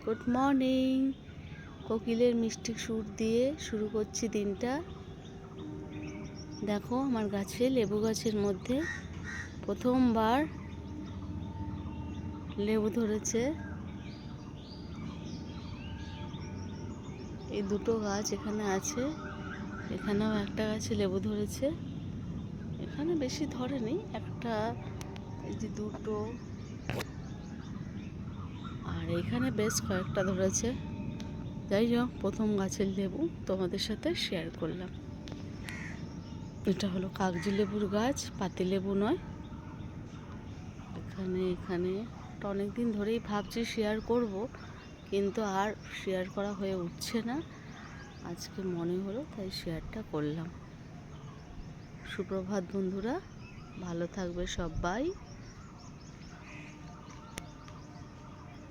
Good morning. কোকিলের মিষ্টি সুর দিয়ে শুরু করছি দিনটা। দেখো আমার গাছে, লেবু গাছের মধ্যে প্রথমবার লেবু ধরেছে। এই দুটো গাছ এখানে আছে, এখানেও একটা গাছে লেবু ধরেছে। এখানে বেশি ধরেনি, একটা, এই যে দুটো, আর এখানে বেশ কয়েকটা ধরেছে। যাই হোক, প্রথম গাছের লেবু তোমাদের সাথে শেয়ার করলাম। এটা হলো কাগজি লেবুর গাছ, পাতি লেবু নয়। এখানে অনেক দিন ধরেই ভাবছি শেয়ার করব, কিন্তু আর শেয়ার করা হয়ে উঠছে না। আজকে মনে হলো, তাই শেয়ারটা করলাম। সুপ্রভাত বন্ধুরা, ভালো থাকবে সবাই।